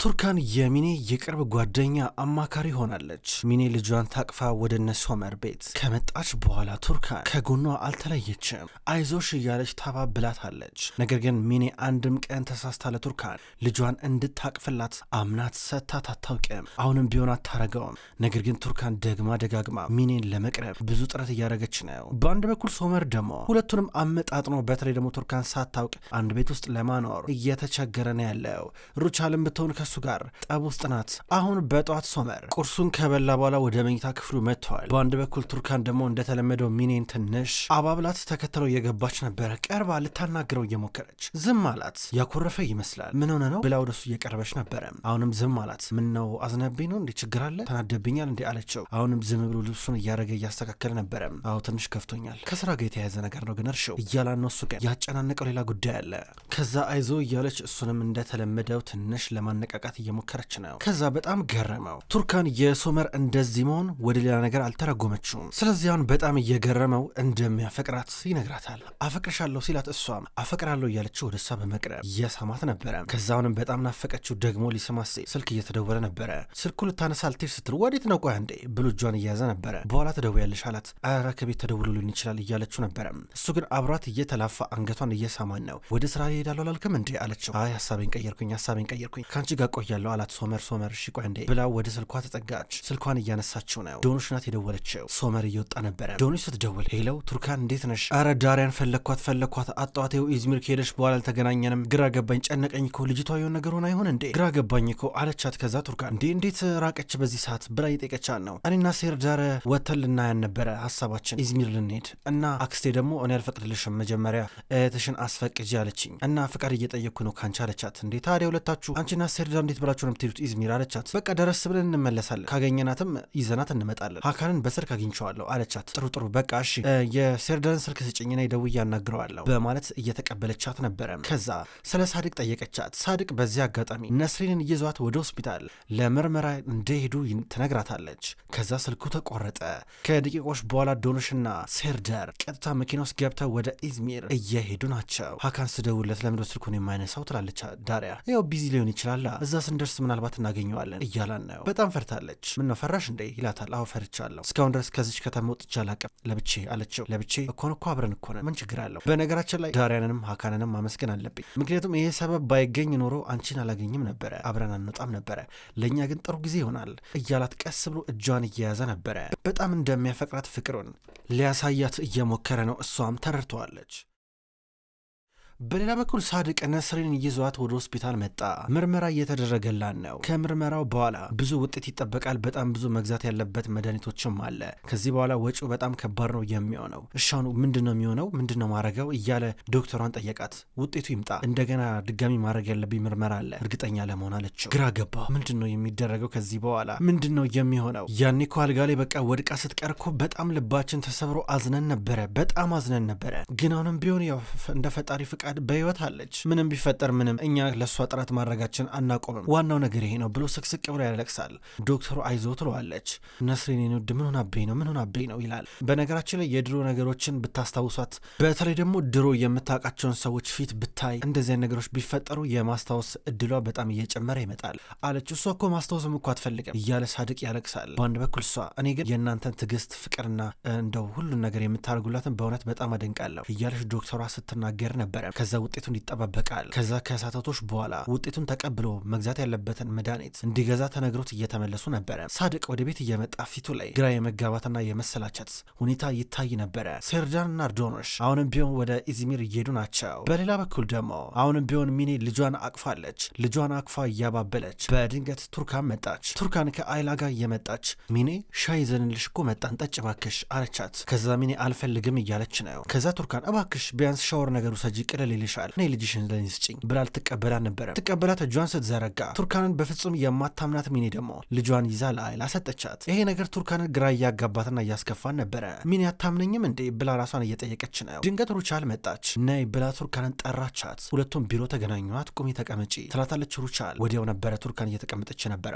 ቱርካን የሚኔ የቅርብ ጓደኛ አማካሪ ሆናለች። ሚኔ ልጇን ታቅፋ ወደ እነ ሶመር ቤት ከመጣች በኋላ ቱርካን ከጎኗ አልተለየችም። አይዞሽ እያለች ታባብላታለች። ነገር ግን ሚኔ አንድም ቀን ተሳስታ ለቱርካን ልጇን እንድታቅፍላት አምናት ሰጥታት አታውቅም። አሁንም ቢሆን አታረገውም። ነገር ግን ቱርካን ደግማ ደጋግማ ሚኔን ለመቅረብ ብዙ ጥረት እያደረገች ነው። በአንድ በኩል ሶመር ደግሞ ሁለቱንም አመጣጥኖ በተለይ ደግሞ ቱርካን ሳታውቅ አንድ ቤት ውስጥ ለማኖር እየተቸገረ ነው ያለው። ሩቻልም ብትሆን ከሱ ጋር ጠብ ውስጥ ናት። አሁን በጠዋት ሶመር ቁርሱን ከበላ በኋላ ወደ መኝታ ክፍሉ መጥተዋል። በአንድ በኩል ቱርካን ደግሞ እንደተለመደው ሚኔን ትንሽ አባብላት ተከትለው እየገባች ነበረ። ቀርባ ልታናግረው እየሞከረች ዝም አላት። ያኮረፈ ይመስላል። ምን ሆነ ነው ብላ ወደሱ እየቀረበች ነበረ። አሁንም ዝም አላት። ምን ነው አዝነብኝ ነው እንዴ? ችግር አለ? ተናደብኛል እንዴ አለችው። አሁንም ዝም ብሎ ልብሱን እያረገ እያስተካከለ ነበረ። አዎ ትንሽ ከፍቶኛል፣ ከስራ ጋር የተያያዘ ነገር ነው ግን እርሽው እያላን ነው። እሱ ግን ያጨናነቀው ሌላ ጉዳይ አለ። ከዛ አይዞ እያለች እሱንም እንደተለመደው ትንሽ ለማነቃቃት እየሞከረች ነው። ከዛ በጣም ገረመው። ቱርካን የሶመር እንደዚህ መሆን ወደ ሌላ ነገር አልተረጎመችውም። ስለዚህ አሁን በጣም እየገረመው እንደሚያፈቅራት ይነግራታል። አፈቅርሻለሁ ሲላት እሷም አፈቅራለሁ እያለችው ወደ እሷ በመቅረብ እየሳማት ነበረ። ከዛ አሁንም በጣም ናፈቀችው። ደግሞ ሊስማት ስልክ እየተደወለ ነበረ። ስልኩ ልታነሳ ልትሄድ ስትል ወዴት ነው ቆይ አንዴ ብሎ እጇን እየያዘ ነበረ። በኋላ ተደውያለሽ አላት። ኧረ ከቤት ተደውሎልን ይችላል እያለችው ነበረ። እሱ ግን አብሯት እየተላፋ አንገቷን እየሳማን ነው። ወደ ስራ ይሄዳለሁ አላልክም እንዴ አለችው። አይ ሀሳቤን ቀየርኩኝ ከአንቺ ጋር ቆያለሁ አላት። ሶመር እሺ ቆይ እንዴ ብላ ወደ ስልኳ ተጠጋች። ስልኳን እያነሳችው ነው። ዶኖሽ ናት የደወለችው። ሶመር እየወጣ ነበረ። ዶኖሽ ስትደውል ሄለው ቱርካን እንዴት ነሽ? አረ ዳሪያን ፈለኳት አጣዋቴው ኢዝሚር ከሄደች በኋላ አልተገናኘንም። ግራ ገባኝ፣ ጨነቀኝ እኮ ልጅቷ የሆነ ነገር ሆና አይሆን እንዴ? ግራ ገባኝ እኮ አለቻት። ከዛ ቱርካን እንዴት ራቀች በዚህ ሰዓት ብላ የጠየቀቻት ነው። እኔና ሴርዳር ወተን ልናያን ነበረ ሀሳባችን ኢዝሚር ልንሄድ እና አክስቴ ደግሞ እኔ አልፈቅድልሽም መጀመሪያ እህትሽን አስፈቅጂ አለችኝ እና ፍቃድ እየጠየቅኩ ነው ካንቺ አለቻት። እንዴ ታዲያ ሁለታችሁ አንቺና ሴርዳር እንዴት ብላችሁ ነው የምትሄዱት ኢዝሚር አለቻት። በቃ ደረስ ብለን እንመለሳለን፣ ካገኘናትም ይዘናት እንመጣለን። ሀካንን በስልክ አግኝቼዋለሁ አለቻት። ጥሩ በቃ እሺ የሴርዳርን ስልክ ስጭኝና ደውዬ አናግረዋለሁ በማለት እየተቀበለቻት ነበረ። ከዛ ስለ ሳድቅ ጠየቀቻት። ሳድቅ በዚህ አጋጣሚ ነስሪንን ይዟት ወደ ሆስፒታል ለምርመራ እንደሄዱ ትነግራታለች። ከዛ ስልኩ ተቆረጠ። ከደቂቆች በኋላ ዶኖሽና ሴርዳር ቀጥታ መኪና ውስጥ ገብተው ወደ ኢዝሚር እየሄዱ ናቸው። ሀካን ስደውለት ለምዶ ስልኩን የማይነሳው ትላለች ዳሪያ። ያው ቢዚ ሊሆን ይችላል፣ እዛ ስንደርስ ምናልባት እናገኘዋለን እያላን ነው። በጣም ፈርታለች። ምን ነው ፈራሽ እንዴ ይላታል። አዎ ፈርቻለሁ፣ እስካሁን ድረስ ከዚች ከተማ ወጥቼ አላውቅም። ለብቼ አለችው። ለብቼ እኮ አብረን እኮ ነን፣ ምን ችግር አለው? በነገራችን ላይ ዳሪያንንም ሀካንንም ማመስገን አለብኝ፣ ምክንያቱም ይሄ ሰበብ ባይገኝ ኖሮ አንቺን አላገኝም ነበረ፣ አብረን አንወጣም ነበረ። ለእኛ ግን ጥሩ ጊዜ ይሆናል እያላት ቀስ ብሎ እጇን እየያዘ ነበረ። በጣም እንደሚያፈቅራት ፍቅሩን ሊያሳያት እየሞከረ ነው። እሷም ተረድተዋለች። በሌላ በኩል ሳድቅ ነስሪን ይዟት ወደ ሆስፒታል መጣ። ምርመራ እየተደረገላን ነው። ከምርመራው በኋላ ብዙ ውጤት ይጠበቃል። በጣም ብዙ መግዛት ያለበት መድኃኒቶችም አለ። ከዚህ በኋላ ወጪው በጣም ከባድ ነው የሚሆነው። እሻኑ ምንድነው የሚሆነው? ምንድነው ማድረገው እያለ ዶክተሯን ጠየቃት። ውጤቱ ይምጣ፣ እንደገና ድጋሚ ማድረግ ያለብኝ ምርመራ አለ እርግጠኛ ለመሆን አለችው። ግራ ገባ። ምንድነው የሚደረገው ከዚህ በኋላ ምንድነው የሚሆነው? ያኔ እኮ አልጋ ላይ በቃ ወድቃ ስትቀር እኮ በጣም ልባችን ተሰብሮ አዝነን ነበረ። ግን አሁንም ቢሆን ያው እንደ ፈጣሪ ፍቃድ በህይወት አለች። ምንም ቢፈጠር ምንም እኛ ለሷ ጥረት ማድረጋችን አናቆምም። ዋናው ነገር ይሄ ነው ብሎ ስቅስቅ ብሎ ያለቅሳል። ዶክተሩ አይዞ ትለዋለች። ነስሪን የንውድ ምን ሆናብኝ ነው ይላል። በነገራችን ላይ የድሮ ነገሮችን ብታስታውሷት፣ በተለይ ደግሞ ድሮ የምታውቃቸውን ሰዎች ፊት ብታይ እንደዚህ ነገሮች ቢፈጠሩ የማስታወስ እድሏ በጣም እየጨመረ ይመጣል አለች። እሷ እኮ ማስታወስም እኮ አትፈልግም እያለ ሳድቅ ያለቅሳል። በአንድ በኩል እሷ እኔ ግን የእናንተን ትዕግስት፣ ፍቅርና እንደው ሁሉን ነገር የምታደርጉላትን በእውነት በጣም አደንቃለሁ እያለች ዶክተሯ ስትናገር ነበረ። ከዛ ውጤቱን ይጠባበቃል። ከዛ ከሰዓታቶች በኋላ ውጤቱን ተቀብሎ መግዛት ያለበትን መድኃኒት እንዲገዛ ተነግሮት እየተመለሱ ነበረ። ሳድቅ ወደ ቤት እየመጣ ፊቱ ላይ ግራ የመጋባትና የመሰላቸት ሁኔታ ይታይ ነበረ። ሴርዳንና ዶኖሽ አሁንም ቢሆን ወደ ኢዝሚር እየሄዱ ናቸው። በሌላ በኩል ደግሞ አሁንም ቢሆን ሚኔ ልጇን አቅፋለች። ልጇን አቅፋ እያባበለች በድንገት ቱርካን መጣች። ቱርካን ከአይላ ጋር እየመጣች ሚኔ ሻይ ይዘንልሽ እኮ መጣን ጠጭ ባክሽ አለቻት። ከዛ ሚኔ አልፈልግም እያለች ነው። ከዛ ቱርካን እባክሽ ቢያንስ ሻወር ነገሩ ሰጂ ቅለል ይልሻል እኔ ልጅሽን ለኔ ስጭኝ ብላ ልትቀበላት ነበረ። ትቀበላት እጇን ስትዘረጋ ቱርካንን በፍጹም የማታምናት ሚኔ ደግሞ ልጇን ይዛ ለአይላ ሰጠቻት። ይሄ ነገር ቱርካንን ግራ እያጋባትና እያስከፋን ነበረ። ሚኔ አታምነኝም እንዴ ብላ ራሷን እየጠየቀች ነው። ድንገት ሩቻል መጣች። ነይ ብላ ቱርካንን ጠራቻት። ሁለቱም ቢሮ ተገናኟት። ቁሚ ተቀመጪ ትላታለች ሩቻል። ወዲያው ነበረ ቱርካን እየተቀመጠች ነበረ።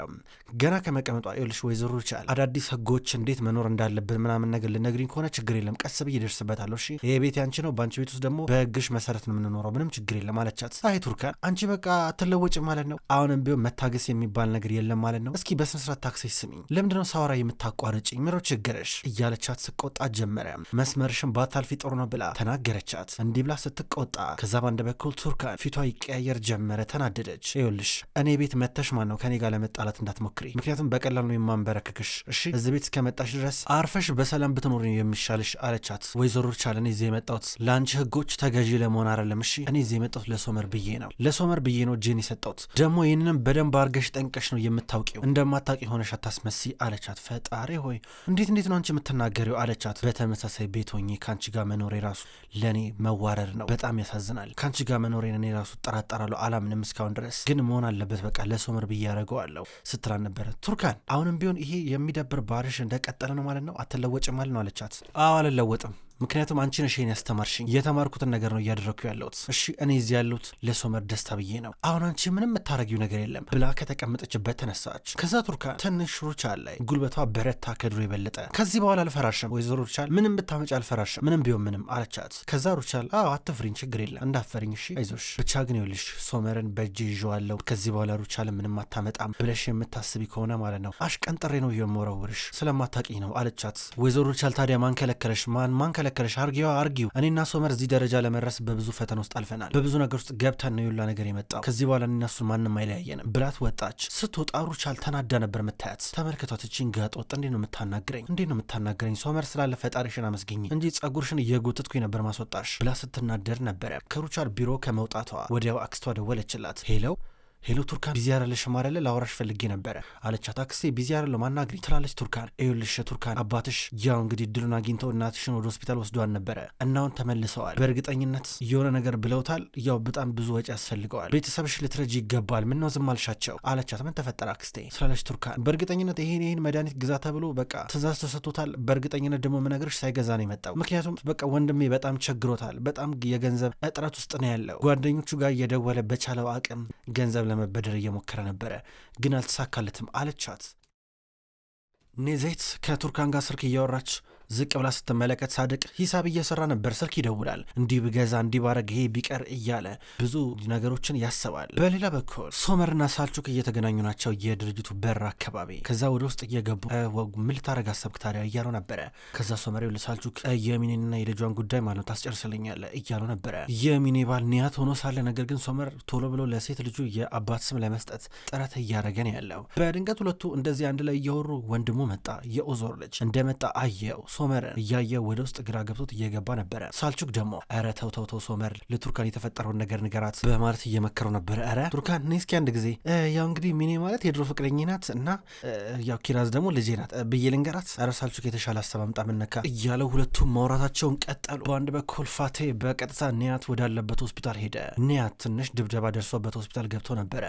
ገና ከመቀመጧ ይኸውልሽ ወይዘሮ ሩቻል አዳዲስ ህጎች እንዴት መኖር እንዳለብን ምናምን ነገር ልነግሪኝ ከሆነ ችግር የለም ቀስ ብዬ እደርስበታለሁ። እሺ ይሄ ቤት ያንቺ ነው። በአንቺ ቤት ውስጥ ደግሞ በህግሽ መሰረት ነው የምንኖረው ምንም ችግር የለም አለቻት። አይ ቱርካን አንቺ በቃ አትለወጭ ማለት ነው። አሁንም ቢሆን መታገስ የሚባል ነገር የለም ማለት ነው። እስኪ በስነስርዓት ታክሰሽ ስሚኝ፣ ለምንድነው ሳወራ የምታቋርጭኝ? ምነው ችግርሽ? እያለቻት ስቆጣት ጀመረ። መስመርሽን ባታልፊ ጥሩ ነው ብላ ተናገረቻት። እንዲህ ብላ ስትቆጣ ከዛ ባንድ በኩል ቱርካን ፊቷ ይቀያየር ጀመረ። ተናደደች። ይኸውልሽ እኔ ቤት መተሽ ማን ነው ከኔ ጋር ለመጣላት እንዳትሞክሪ፣ ምክንያቱም በቀላል ነው የማንበረክክሽ። እሺ እዚህ ቤት እስከመጣሽ ድረስ አርፈሽ በሰላም ብትኖር የሚሻልሽ አለቻት። ወይዘሮ ሩቻል እኔ እዚህ የመጣሁት ለአንቺ ህጎች ተገዢ ለመሆን አይደለም። እሺ እኔ እዚህ የመጣሁት ለሶመር ብዬ ነው፣ ለሶመር ብዬ ነው እጄን የሰጠሁት። ደግሞ ይህንንም በደንብ አርገሽ ጠንቀሽ ነው የምታውቂው፣ እንደማታውቂ ሆነሽ አታስመሲ አለቻት። ፈጣሪ ሆይ እንዴት ነው አንቺ የምትናገሪው አለቻት። በተመሳሳይ ቤት ሆኜ ከአንቺ ጋር መኖሬ ራሱ ለእኔ መዋረድ ነው፣ በጣም ያሳዝናል። ከአንቺ ጋር መኖሬን እኔ ራሱ ጠራጠራለሁ፣ አላምንም እስካሁን ድረስ ግን መሆን አለበት፣ በቃ ለሶመር ብዬ ያደረገዋለሁ ስትላን ነበረ። ቱርካን አሁንም ቢሆን ይሄ የሚደብር ባህሪሽ እንደቀጠለ ነው ማለት ነው፣ አትለወጭም ማለት ነው አለቻት። አዎ አልለወጥም፣ ምክንያቱም አንቺ ነሽ ይሄን ያስተማርሽኝ፣ የተማርኩትን ነገር ነው እያደረግኩ ያለሁት። እሺ እኔ እዚህ ያለሁት ለሶመር ደስታ ብዬ ነው። አሁን አንቺ ምንም የምታረጊው ነገር የለም ብላ ከተቀመጠችበት ተነሳች። ከዛ ቱርካን ትንሽ ሩቻል ላይ ጉልበቷ በረታ ከድሮ የበለጠ። ከዚህ በኋላ አልፈራሽም ወይዘሮ ሩቻል፣ ምንም ብታመጭ አልፈራሽም፣ ምንም ቢሆን ምንም አለቻት። ከዛ ሩቻል አዎ አትፍሪኝ፣ ችግር የለም እንዳፈሪኝ፣ እሺ አይዞሽ፣ ብቻ ግን ይኸውልሽ ሶመርን በእጄ ይዤዋለሁ፣ ከዚህ በኋላ ሩቻል ምንም አታመጣም ብለሽ የምታስቢ ከሆነ ማለት ነው አሽቀንጥሬ ነው የምወረውርሽ፣ ስለማታውቂኝ ነው አለቻት። ወይዘሮ ሩቻል ታዲያ ማን ከለከለሽ? ማን ከለከለሽ? አርጊው እኔና ሶመር እዚህ ደረጃ ለመድረስ በብዙ ፈተና ውስጥ አልፈናል፣ በብዙ ነገር ውስጥ ገብተን ነው የሁላ ነገር የመጣው፣ ከዚህ በኋላ እኔና እሱን ማንም አይለያየንም ብላት ወጣች። ስትወጣ ሩቻል ተናዳ ነበር የምታያት። ተመልከቷት፣ እቺን ጋጦጥ እንዴት ነው የምታናግረኝ? ሶመር ስላለ ፈጣሪሽን አመስግኝ እንጂ ጸጉርሽን እየጎተትኩኝ ነበር ማስወጣሽ ብላ ስትናደር ነበረ። ከሩቻል ቢሮ ከመውጣቷ ወዲያው አክስቷ ደወለችላት። ሄሎ ቱርካን ቢዚ አይደለሽም አይደለ? ላወራሽ ፈልጌ ነበረ አለቻት። አክስቴ ቢዚ አይደለም አናግሪኝ ትላለች ቱርካን። ይኸውልሽ ቱርካን አባትሽ ያው እንግዲህ እድሉን አግኝተው እናትሽን ወደ ሆስፒታል ወስዷን ነበረ እና አሁን ተመልሰዋል። በእርግጠኝነት የሆነ ነገር ብለውታል። ያው በጣም ብዙ ወጪ ያስፈልገዋል። ቤተሰብሽ ልትረጂ ይገባል። ምን ነው ዝም አልሻቸው አለቻት። ምን ተፈጠረ አክስቴ ትላለች ቱርካን። በእርግጠኝነት ይሄን መድኃኒት ግዛ ተብሎ በቃ ትእዛዝ ተሰጥቶታል። በእርግጠኝነት ደግሞ የምነግርሽ ሳይገዛ ነው የመጣው። ምክንያቱም በቃ ወንድሜ በጣም ቸግሮታል። በጣም የገንዘብ እጥረት ውስጥ ነው ያለው። ጓደኞቹ ጋር እየደወለ በቻለው አቅም ገንዘብ ለመበደር እየሞከረ ነበረ፣ ግን አልተሳካለትም አለቻት። ኔዜት ከቱርካን ጋር ስልክ እያወራች ዝቅ ብላ ስትመለከት ሳድቅ ሂሳብ እየሰራ ነበር። ስልክ ይደውላል። እንዲህ ብገዛ እንዲህ ባረግ ይሄ ቢቀር እያለ ብዙ ነገሮችን ያስባል። በሌላ በኩል ሶመርና ሳልቹክ እየተገናኙ ናቸው የድርጅቱ በር አካባቢ። ከዛ ወደ ውስጥ እየገቡ ምን ልታረግ አሰብክ ታዲያ እያለው ነበረ። ከዛ ሶመሬው ለሳልቹክ የሚኔንና የልጇን ጉዳይ ማለት ነው ታስጨርስልኛለህ እያለው ነበረ። የሚኔ ባል ኒያት ሆኖ ሳለ ነገር ግን ሶመር ቶሎ ብሎ ለሴት ልጁ የአባት ስም ለመስጠት ጥረት እያደረገ ነው ያለው። በድንገት ሁለቱ እንደዚህ አንድ ላይ እያወሩ ወንድሙ መጣ። የኦዞር ልጅ እንደመጣ አየው። ሶመርን እያየ ወደ ውስጥ ግራ ገብቶት እየገባ ነበረ። ሳልቹክ ደግሞ ኧረ ተው ሶመር ለቱርካን የተፈጠረውን ነገር ንገራት በማለት እየመከረው ነበረ። ኧረ ቱርካን እኔ እስኪ አንድ ጊዜ ያው እንግዲህ ሚኔ ማለት የድሮ ፍቅረኛ ናት እና ያው ኪራዝ ደግሞ ልጄ ናት ብዬ ልንገራት። ኧረ ሳልቹክ የተሻለ አስተማምጣ ምነካ እያለው ሁለቱም ማውራታቸውን ቀጠሉ። በአንድ በኩል ፋቴ በቀጥታ ኒያት ወዳለበት ሆስፒታል ሄደ። ኒያት ትንሽ ድብደባ ደርሶበት ሆስፒታል ገብቶ ነበረ።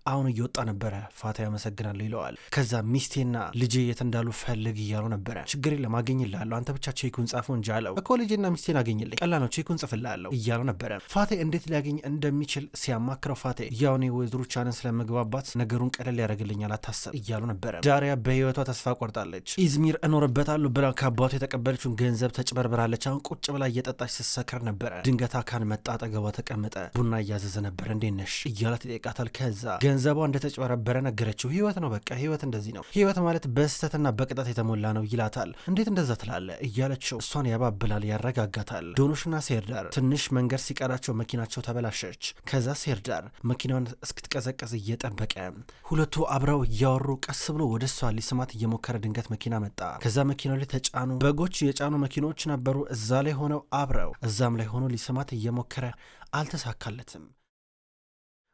አሁን እየወጣ ነበረ። ፋቴ ያመሰግናለሁ ይለዋል። ከዛ ሚስቴና ልጄ የት እንዳሉ ፈልግ እያለው ነበረ። ችግር የለም አገኝልሃለሁ፣ አንተ ብቻ ቼኩን ጻፈው እንጂ አለው። እኮ ልጄና ሚስቴን አገኝልኝ ቀላል ነው ቼኩን ጽፍልሃለሁ እያለው ነበረ። ፋቴ እንዴት ሊያገኝ እንደሚችል ሲያማክረው ፋቴ ያው እኔ ወይዘሮ ሩቻልን ስለመግባባት ነገሩን ቀለል ያደርግልኛል አታስብ እያለው ነበረ። ዳሪያ በህይወቷ ተስፋ ቆርጣለች። ኢዝሚር እኖርበታለሁ ብላ ከአባቱ የተቀበለችውን ገንዘብ ተጭበርብራለች። አሁን ቁጭ ብላ እየጠጣች ስትሰክር ነበረ። ድንገት አካን መጣ፣ አጠገቧ ተቀመጠ። ቡና እያዘዘ ነበር። እንዴት ነሽ እያላት ይጠይቃታል። ከዛ ገንዘቧ እንደተጭበረበረ ነገረችው። ህይወት ነው በቃ ህይወት እንደዚህ ነው፣ ህይወት ማለት በስተትና በቅጣት የተሞላ ነው ይላታል። እንዴት እንደዛ ትላለ እያለችው እሷን ያባብላል፣ ያረጋጋታል። ዶኖሽና ሴርዳር ትንሽ መንገድ ሲቀራቸው መኪናቸው ተበላሸች። ከዛ ሴርዳር መኪናውን እስክትቀዘቀዝ እየጠበቀ ሁለቱ አብረው እያወሩ ቀስ ብሎ ወደ እሷ ሊስማት እየሞከረ ድንገት መኪና መጣ። ከዛ መኪናው ላይ ተጫኑ በጎች የጫኑ መኪኖች ነበሩ። እዛ ላይ ሆነው አብረው እዛም ላይ ሆኖ ሊስማት እየሞከረ አልተሳካለትም።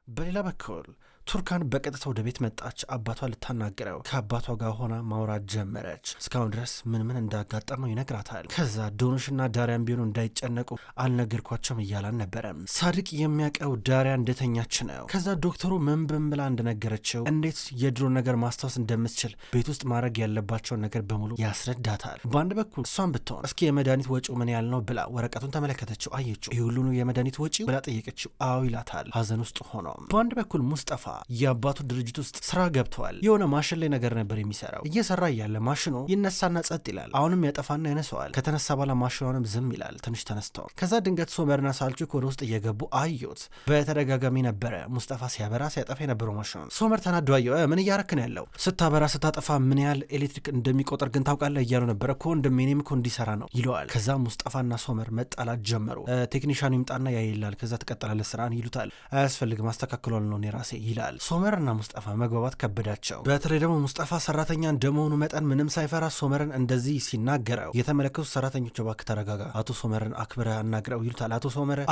በሌላ በኩል ቱርካን በቀጥታ ወደ ቤት መጣች። አባቷ ልታናገረው ከአባቷ ጋር ሆና ማውራት ጀመረች። እስካሁን ድረስ ምን እንዳጋጠመው ይነግራታል። ከዛ ዶኖሽና ዳሪያን ቢሆኑ እንዳይጨነቁ አልነገርኳቸውም እያላን ነበረ። ሳድቅ የሚያውቀው ዳሪያ እንደተኛች ነው። ከዛ ዶክተሩ ምን ብላ እንደነገረችው እንዴት የድሮ ነገር ማስታወስ እንደምትችል ቤት ውስጥ ማድረግ ያለባቸውን ነገር በሙሉ ያስረዳታል። በአንድ በኩል እሷን ብትሆን እስኪ የመድኃኒት ወጪው ምን ያህል ነው ብላ ወረቀቱን ተመለከተችው። አየችው። ይህ ሁሉ የመድኃኒት ወጪው ብላ ጠየቀችው። አዎ ይላታል ሀዘን ውስጥ ሆኖ። በአንድ በኩል ሙስጠፋ የአባቱ ድርጅት ውስጥ ስራ ገብተዋል። የሆነ ማሽን ላይ ነገር ነበር የሚሰራው። እየሰራ እያለ ማሽኑ ይነሳና ጸጥ ይላል። አሁንም ያጠፋና ያነሰዋል። ከተነሳ በኋላ ማሽኑንም ዝም ይላል። ትንሽ ተነስተው ከዛ ድንገት ሶመርና ሳልቹክ ወደ ውስጥ እየገቡ አዩት። በተደጋጋሚ ነበረ ሙስጠፋ ሲያበራ ሲያጠፋ የነበረው ማሽኑን። ሶመር ተናዶ አየው። ምን እያረክን ያለው ስታበራ ስታጠፋ ምን ያህል ኤሌክትሪክ እንደሚቆጠር ግን ታውቃለህ እያሉ ነበረ እኮ እንደሚኔም እኮ እንዲሰራ ነው ይለዋል። ከዛ ሙስጠፋና ሶመር መጣላት ጀመሩ። ቴክኒሻኑ ይምጣና ያይላል። ከዛ ትቀጥላለህ ስራን ይሉታል። አያስፈልግም ማስተካከሏል ነው ራሴ ይላል። ሶመርና ሙስጠፋ መግባባት ከበዳቸው። በተለይ ደግሞ ሙስጠፋ ሰራተኛ እንደመሆኑ መጠን ምንም ሳይፈራ ሶመርን እንደዚህ ሲናገረው የተመለከቱት ሰራተኞች እባክህ ተረጋጋ፣ አቶ ሶመርን አክብረ አናግረው ይሉታል።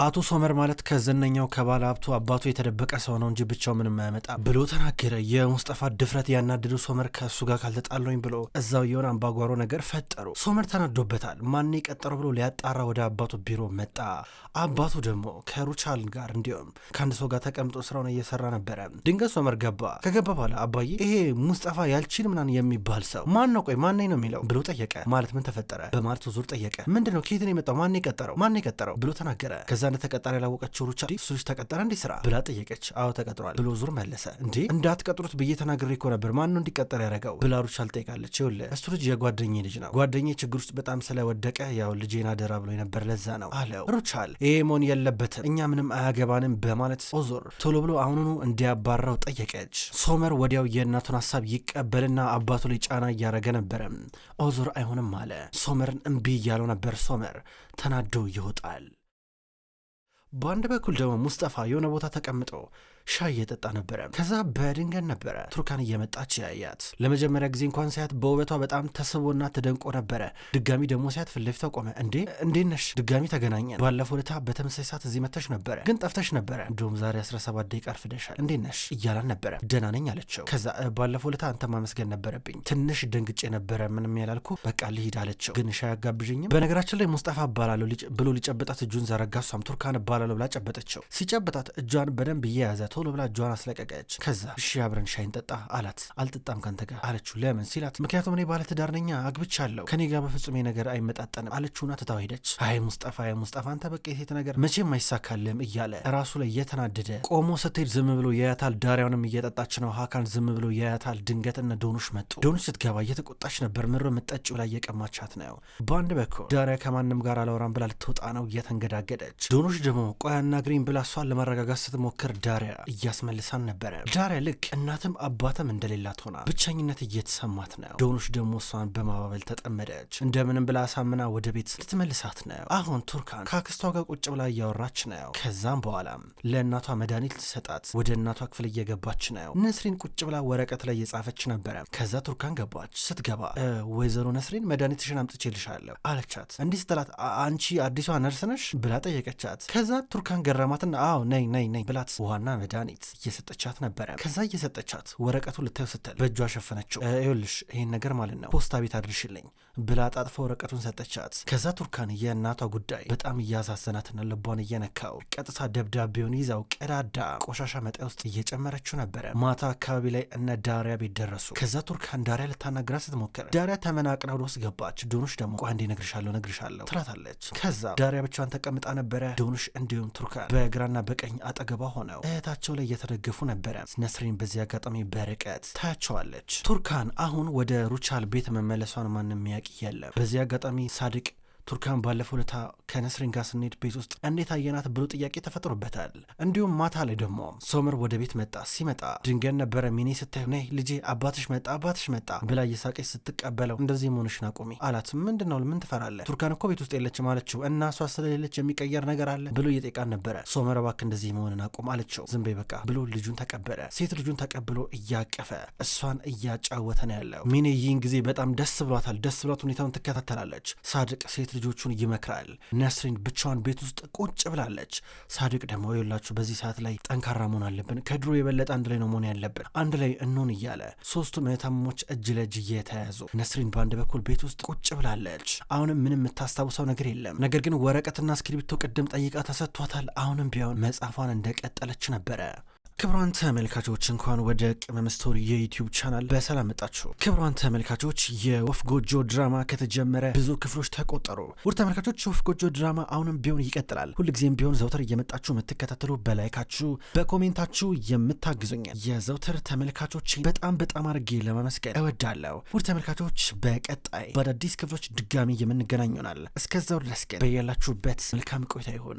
አቶ ሶመር ማለት ከዝነኛው ከባለ ሀብቱ አባቱ የተደበቀ ሰው ነው እንጂ ብቻው ምንም አያመጣ ብሎ ተናገረ። የሙስጠፋ ድፍረት ያናድዱ ሶመር ከእሱ ጋር ካልተጣለኝ ብሎ እዛው የሆነ አምባጓሮ ነገር ፈጠሩ። ሶመር ተናዶበታል። ማን የቀጠረው ብሎ ሊያጣራ ወደ አባቱ ቢሮ መጣ። አባቱ ደግሞ ከሩቻል ጋር እንዲሁም ከአንድ ሰው ጋር ተቀምጦ ስራውን እየሰራ ነበረ። ድንገት ሶመር ገባ። ከገባ በኋላ አባዬ ይሄ ሙስጠፋ ያልችል ምናን የሚባል ሰው ማን ነው? ቆይ ማን ነው የሚለው ብሎ ጠየቀ። ማለት ምን ተፈጠረ በማለት ዙር ጠየቀ። ምንድነው ከየት ነው የመጣው? ማን የቀጠረው ብሎ ተናገረ። ከዛ እንደተቀጠረ ያላወቀችው ሩቻል እሱ ልጅ ተቀጠረ እንዴ ስራ ብላ ጠየቀች። አዎ ተቀጥሯል ብሎ ዙር መለሰ። እንዴ እንዳትቀጥሩት ብዬ ተናግሬ እኮ ነበር፣ ማን ነው እንዲቀጠር ያደረገው ብላ ሩቻል ጠይቃለች። ይኸውልህ እሱ ልጅ የጓደኛዬ ልጅ ነው፣ ጓደኛዬ ችግር ውስጥ በጣም ስለወደቀ ያው ልጄን አደራ ብሎ ነበር ለዛ ነው አለው። ሩቻል ይሄ መሆን የለበትም እኛ ምንም አያገባንም በማለት ኦዞር ቶሎ ብሎ አሁኑኑ እንዲያባራው ጠየቀች። ሶመር ወዲያው የእናቱን ሀሳብ ይቀበልና አባቱ ላይ ጫና እያረገ ነበረ። ኦዞር አይሆንም አለ። ሶመርን እምቢ እያለው ነበር። ሶመር ተናዶ ይወጣል። በአንድ በኩል ደግሞ ሙስጠፋ የሆነ ቦታ ተቀምጦ ሻይ እየጠጣ ነበረ። ከዛ በድንገት ነበረ ቱርካን እየመጣች ያያት። ለመጀመሪያ ጊዜ እንኳን ሳያት በውበቷ በጣም ተስቦና ተደንቆ ነበረ። ድጋሚ ደግሞ ሳያት ፊት ለፊቷ ቆመ። እንዴት ነሽ? ድጋሚ ተገናኘን። ባለፈው ዕለት በተመሳሳይ ሰዓት እዚህ መጥተሽ ነበረ፣ ግን ጠፍተሽ ነበረ። እንዲሁም ዛሬ 17 ደቂቃ አርፍደሻል። እንዴት ነሽ እያላን ነበረ። ደህና ነኝ አለችው። ከዛ ባለፈው ዕለት አንተ ማመስገን ነበረብኝ፣ ትንሽ ደንግጬ ነበረ፣ ምንም ያላልኩ በቃ ልሂድ አለችው። ግን ሻይ አጋብዥኝም? በነገራችን ላይ ሙስጠፋ እባላለሁ ብሎ ሊጨብጣት እጁን ዘረጋ። እሷም ቱርካን እባላለሁ ብላ ጨበጠችው። ሲጨብጣት እጇን በደንብ እየያዘ ቶሎ ብላ እጇን አስለቀቀች። ከዛ እሺ አብረን ሻይን ጠጣ አላት። አልጠጣም ካንተ ጋር አለችው። ለምን ሲላት ምክንያቱም እኔ ባለትዳር ነኝ አግብቻለሁ፣ ከኔ ጋር በፍጹም ነገር አይመጣጠንም አለችውና ትታው ሄደች። አይ ሙስጠፋ አንተ በቃ የሴት ነገር መቼም አይሳካልም እያለ ራሱ ላይ እየተናደደ ቆሞ ስትሄድ ዝም ብሎ ያያታል። ዳሪያውንም እየጠጣች ነው። ሀካን ዝም ብሎ ያያታል። ድንገት እነ ዶኑሽ መጡ። ዶኑሽ ስትገባ እየተቆጣች ነበር። ምሮ ምጠጭው ላይ እየቀማቻት ነው። በአንድ በኩል ዳሪያ ከማንም ጋር አላወራም ብላ ልትወጣ ነው እየተንገዳገደች። ዶኑሽ ደግሞ ቆይ አናግሪኝ ብላ እሷን ለማረጋጋት ስትሞክር ዳሪያ መልሳን ነበረ። ዳሪያ ልክ እናትም አባትም እንደሌላት ሆና ብቸኝነት እየተሰማት ነው። ዶኑሽ ደግሞ እሷን በማባበል ተጠመደች። እንደምንም ብላ አሳምና ወደ ቤት ልትመልሳት ነው። አሁን ቱርካን ከአክስቷ ጋር ቁጭ ብላ እያወራች ነው። ከዛም በኋላ ለእናቷ መድኃኒት ልትሰጣት ወደ እናቷ ክፍል እየገባች ነው። ነስሪን ቁጭ ብላ ወረቀት ላይ እየጻፈች ነበረ። ከዛ ቱርካን ገባች። ስትገባ ወይዘሮ ነስሪን መድኃኒትሽን አምጥቼልሻለሁ አለቻት። እንዲህ ስትላት አንቺ አዲሷ ነርስ ነሽ ብላ ጠየቀቻት። ከዛ ቱርካን ገረማትና አዎ ነይ ብላት ውሃና መድኃኒት እየሰጠቻት ነበረ። ከዛ እየሰጠቻት ወረቀቱ ልታዩ ስትል በእጇ ሸፈነችው። ይኸውልሽ ይሄን ነገር ማለት ነው ፖስታ ቤት አድርሽልኝ ብላ ጣጥፎ ወረቀቱን ሰጠቻት። ከዛ ቱርካን የእናቷ ጉዳይ በጣም እያሳዘናትና ልቧን እየነካው ቀጥታ ደብዳቤውን ይዛው ቀዳዳ ቆሻሻ መጣያ ውስጥ እየጨመረችው ነበረ። ማታ አካባቢ ላይ እነ ዳሪያ ቤት ደረሱ። ከዛ ቱርካን ዳሪያ ልታናግራ ስትሞክር ዳሪያ ተመናቅና ወደ ውስጥ ገባች። ዶኑሽ ደግሞ ቆይ አንዴ ነግርሻለሁ ትላታለች። ከዛ ዳሪያ ብቻዋን ተቀምጣ ነበረ። ዶኑሽ እንዲሁም ቱርካን በግራና በቀኝ አጠገቧ ሆነው እህታቸው ላይ እየተደገፉ ነበረ። ነስሪን በዚህ አጋጣሚ በርቀት ታያቸዋለች። ቱርካን አሁን ወደ ሩቻል ቤት መመለሷን ማንም የሚያውቅ የለም። በዚህ አጋጣሚ ሳድቅ ቱርካን ባለፈው ለታ ከነስሪን ጋር ስንሄድ ቤት ውስጥ እንዴት አየናት ብሎ ጥያቄ ተፈጥሮበታል። እንዲሁም ማታ ላይ ደግሞ ሶመር ወደ ቤት መጣ። ሲመጣ ድንገት ነበረ ሚኔ ስታየው ነይ ልጄ አባትሽ መጣ ብላ እየሳቀች ስትቀበለው እንደዚህ መሆንሽን አቁሚ አላት። ምንድነው ምን ትፈራለህ? ቱርካን እኮ ቤት ውስጥ የለችም አለችው። እና እሷ ስለሌለች የሚቀየር ነገር አለ ብሎ እየጠየቃን ነበረ። ሶመር እባክህ እንደዚህ መሆንን አቁም አለችው። ዝም በይ በቃ ብሎ ልጁን ተቀበለ። ሴት ልጁን ተቀብሎ እያቀፈ እሷን እያጫወተ ነው ያለው። ሚኔ ይህን ጊዜ በጣም ደስ ብሏት ሁኔታውን ትከታተላለች። ሳድቅ ሴት ልጆቹን ይመክራል። ነስሪን ብቻዋን ቤት ውስጥ ቁጭ ብላለች። ሳድቅ ደግሞ ይኸውላችሁ በዚህ ሰዓት ላይ ጠንካራ መሆን አለብን፣ ከድሮ የበለጠ አንድ ላይ ነው መሆን ያለብን፣ አንድ ላይ እንሆን እያለ ሶስቱም እህታማሞች እጅ ለእጅ እየተያዙ ነስሪን በአንድ በኩል ቤት ውስጥ ቁጭ ብላለች። አሁንም ምንም የምታስታውሰው ነገር የለም። ነገር ግን ወረቀትና እስክሪብቶ ቅድም ጠይቃ ተሰጥቷታል። አሁንም ቢሆን መጽሐፏን እንደቀጠለች ነበረ። ክቡራን ተመልካቾች እንኳን ወደ ቅመም ስቶሪ የዩቲዩብ ቻናል በሰላም መጣችሁ። ክቡራን ተመልካቾች የወፍ ጎጆ ድራማ ከተጀመረ ብዙ ክፍሎች ተቆጠሩ። ውድ ተመልካቾች የወፍ ጎጆ ድራማ አሁንም ቢሆን ይቀጥላል። ሁልጊዜም ቢሆን ዘውትር እየመጣችሁ የምትከታተሉ በላይካችሁ በኮሜንታችሁ የምታግዙኝ የዘውትር ተመልካቾች በጣም አድርጌ ለማመስገን እወዳለሁ። ውድ ተመልካቾች በቀጣይ በአዳዲስ ክፍሎች ድጋሚ የምንገናኝ ይሆናል። እስከዛው ድረስ ግን በያላችሁበት መልካም ቆይታ ይሁን።